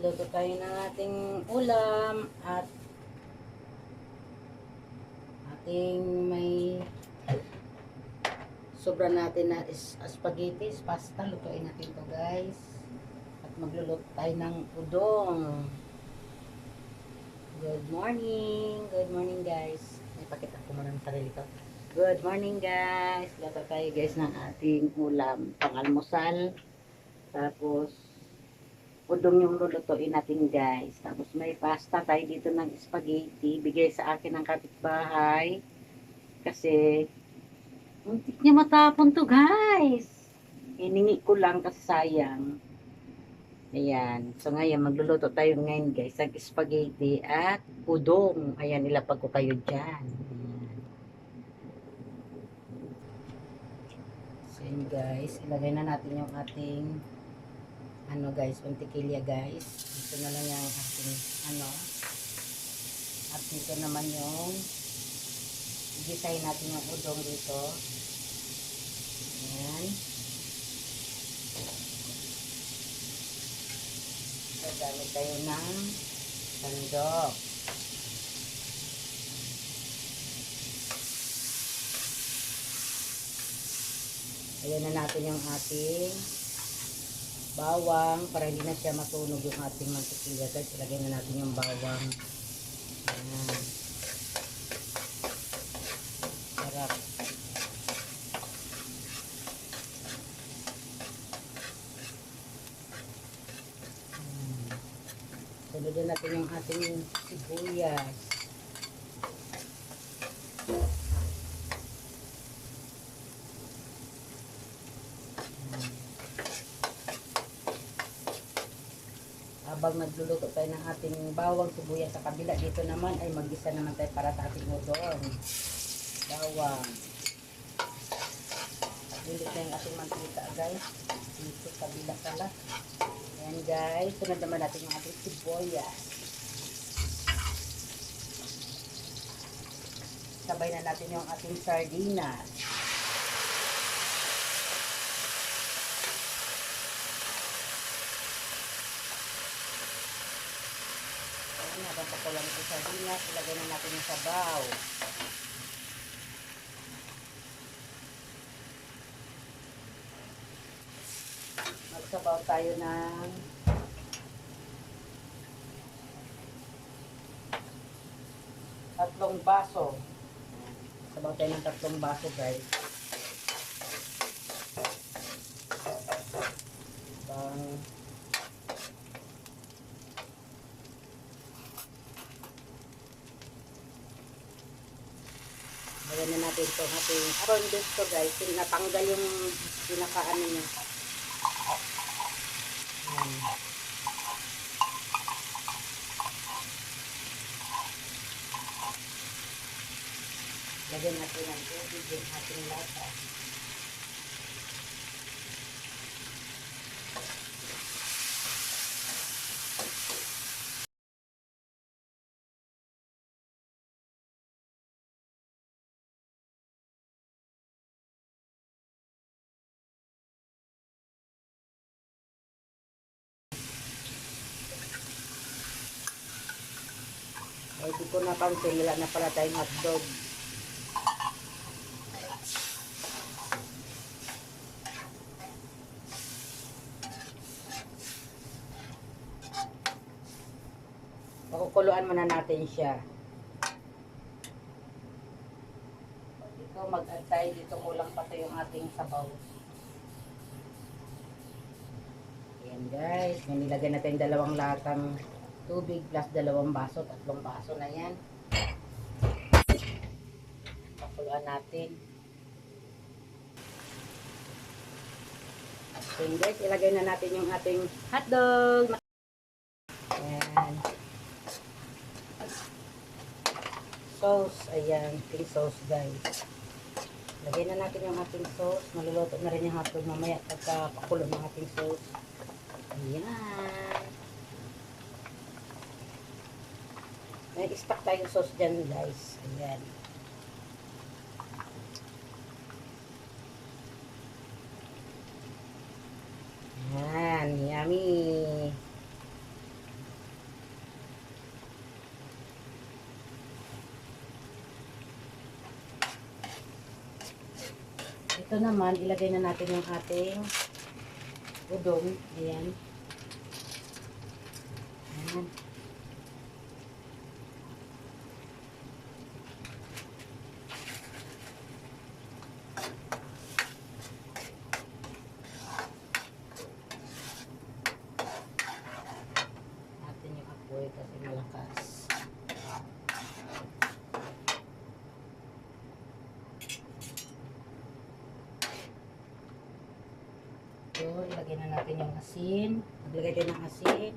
Luto tayo ng ating ulam at ating may sobra natin na spaghetti, pasta. Lutuin natin to guys. At magluluto tayo ng udong. Good morning. Good morning guys. Ipakita ko muna ng sarili ko. Good morning guys. Luto tayo guys ng ating ulam. Pang-almusal. Tapos udong yung lulutuin natin guys. Tapos may pasta tayo dito ng spaghetti. Bigay sa akin ng kapitbahay. Kasi muntik niya matapon to guys. Hiningi ko lang kasi sayang. Ayan. So ngayon magluluto tayo ngayon guys. Ng spaghetti at udong. Ayan, ilapag ko kayo dyan. Ayan. So yun guys. Ilagay na natin yung ating ano guys, mantikilya guys. Dito na lang yung ating ano. At dito naman yung igisahin natin yung udong dito. Ayan. Gagamit tayo ng sandok. Ayan na natin yung ating bawang para hindi na siya masunog yung ating mantikilya guys. Ilagay na natin yung bawang. Ayan. Sarap. Sunodin natin yung ating sibuyas. Habang nagluluto tayo ng ating bawang sibuyas sa kabila, dito naman ay mag-isa naman tayo para sa ating udon. Bawang. Hindi na yung ating mantika guys. Dito sa kabila pala. Ayan guys, sunod naman natin yung ating sibuyas. Sabay na natin yung ating sardinas. Ayan, habang pakulang yung sardinas, ilagay na natin yung sabaw. Magsabaw tayo ng tatlong baso. Sabaw tayo ng tatlong baso guys. Lagyan na natin ito ating corn beef to guys. Natanggal yung pinakaano niya. Lagyan natin ang tubig yung ating lata. Ay, di ko napansin, wala na pala tayong hotdog. Pakukuluan muna natin siya. Dito mag-add tayo, dito kulang pa ito yung ating sabaw. Ayan guys, may nilagay natin dalawang latang tubig plus dalawang baso, tatlong baso na yan. Pakuluan natin. So guys, ilagay na natin yung ating hotdog. Ayan. Sauce, ayan, ating sauce guys. Lagay na natin yung ating sauce. Maluluto na rin yung hotdog mamaya pagka pakulo ng ating sauce. Ayan. May stock tayong sauce dyan guys. Ayan. Ayan, yummy. Ito naman, ilagay na natin yung ating udong. Ayan. Ayan. Natin yung apoy kasi malakas. So, ilagay na natin yung asin. Maglagay din ng asin.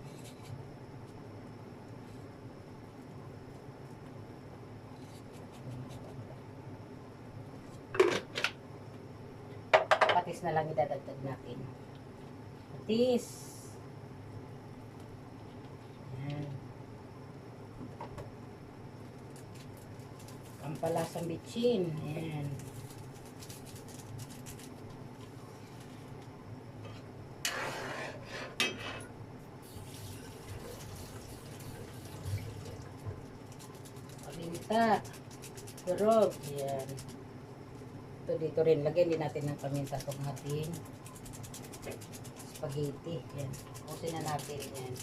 Patis na lang idadagdag natin. Patis. Ayan. Pampalasang bitchin. Ayan. Paminta. Kurog. Ayan. Ito dito rin. Lagyan din natin ng paminta itong ating spaghetti. Ayan. Pusin na natin. Ayan.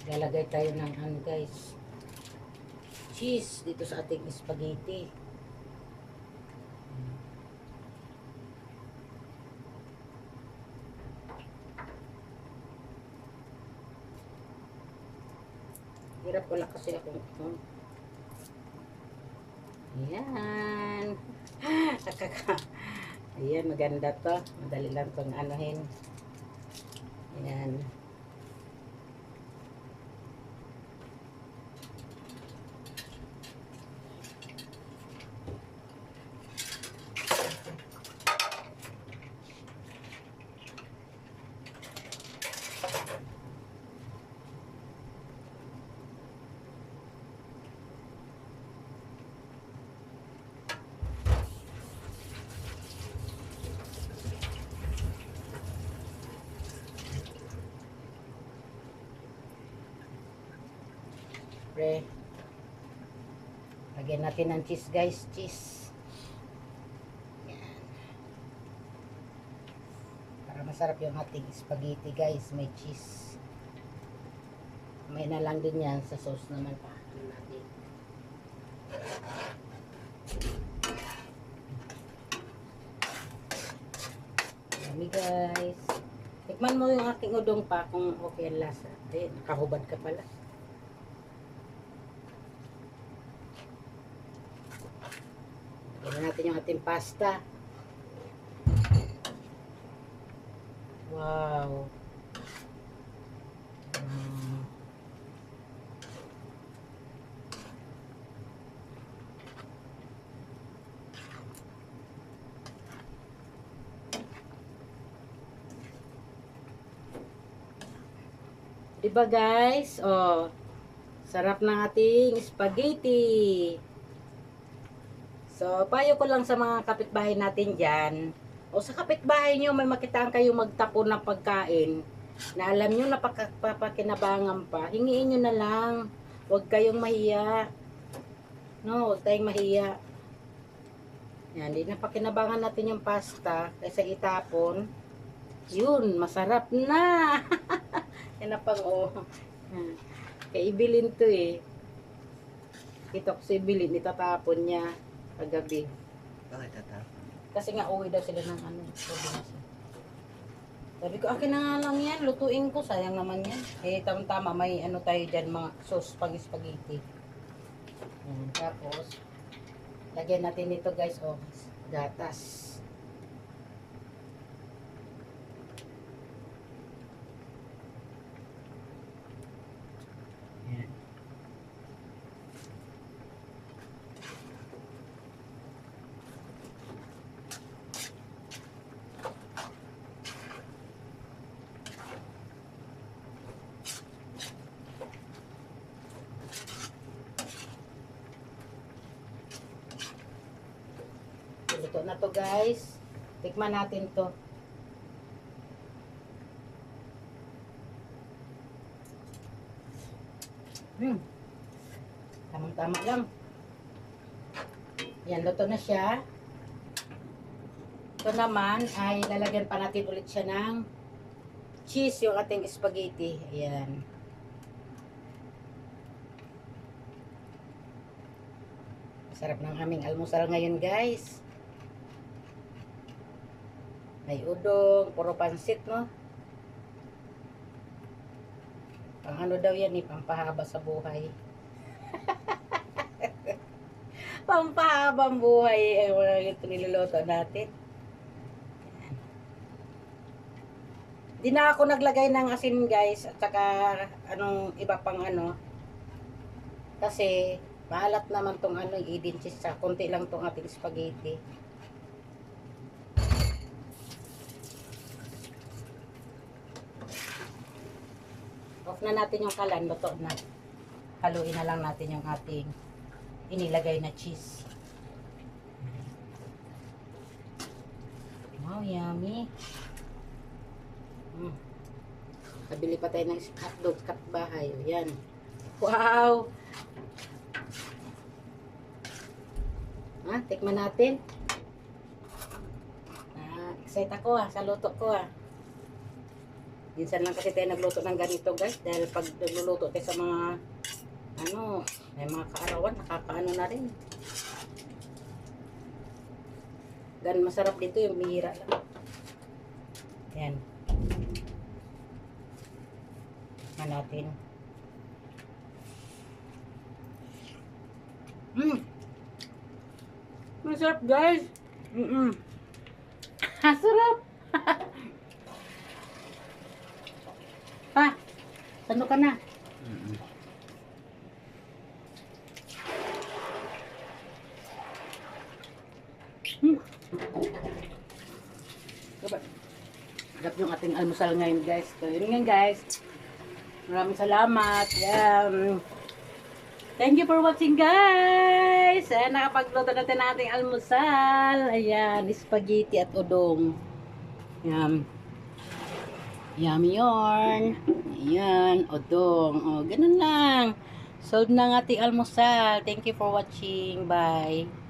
Lalagay tayo ng ano guys, cheese dito sa ating spaghetti. Hirap wala kasi akong ayan. Ayan, maganda to. Madali lang itong anuhin. Ayan. Pre. Lagyan natin ng cheese guys, cheese. Yan. Para masarap yung ating spaghetti guys, may cheese. May na lang din yan sa sauce naman pa. Natin. Yummy guys. Tikman mo yung ating udong pa kung okay ang lasa. Eh, nakahubad ka pala. Lagyan natin yung ating pasta. Wow. Diba guys? Oh, sarap ng ating spaghetti. So, payo ko lang sa mga kapitbahay natin dyan, o sa kapitbahay nyo, may makitaan kayo magtapon ng pagkain, na alam nyo na papakinabangan pa, hingiin nyo na lang. Huwag kayong mahiya. No, huwag tayong mahiya. Yan, di na pakinabangan natin yung pasta, kaysa itapon. Yun, masarap na. Yan na pang, oh. Kaya ibilin to eh. Kita ko si Ibilin, itatapon niya paggabi. Bakit tatapon? Kasi nga uwi daw sila ng ano. Sabi ko, akin na nga lang yan. Lutuin ko. Sayang naman yan. Eh, tama-tama. May ano tayo dyan, mga sauce pag-spaghetti. Tapos, lagyan natin dito guys, oh, gatas. Yan. Luto na to guys. Tikman natin to. Hmm. Tamang-tama lang. Yan, luto na siya. Ito naman ay lalagyan pa natin ulit siya ng cheese, yung ating spaghetti. Ayan. Sarap ng aming almusal ngayon, guys. May udong, puro pansit, no? Pang ano daw yan, pampahaba sa buhay. Pampahabang buhay, ito niluluto natin. Di na ako naglagay ng asin, guys, at saka anong iba pang ano. Kasi maalat naman tong ano, i-din cheese, sa konti lang tong ating spaghetti. Off na natin yung kalan, luto na. Haluin na lang natin yung ating inilagay na cheese. Wow, yummy. Kabili pa tayo ng hotdog kat bahay. Yan. Wow! Tikman natin. Excited ako sa luto ko Minsan lang kasi tayo nagluto ng ganito, guys. Dahil pag nagluluto tayo sa mga may mga kaarawan, nakakaano na rin. Gan masarap dito yung bihira lang. Yan. Tikman natin. Masarap, guys. Sarap. Sano ka na? Sarap yung ating almusal ngayon, guys. So, yun nga, guys. Maraming salamat. Thank you for watching, guys. Nakapagluto natin ang ating almusal. Ayan, spaghetti at udong. Yummy yarn. Ayan, udong. Ganun lang. Solved na ang ating almusal. Thank you for watching. Bye.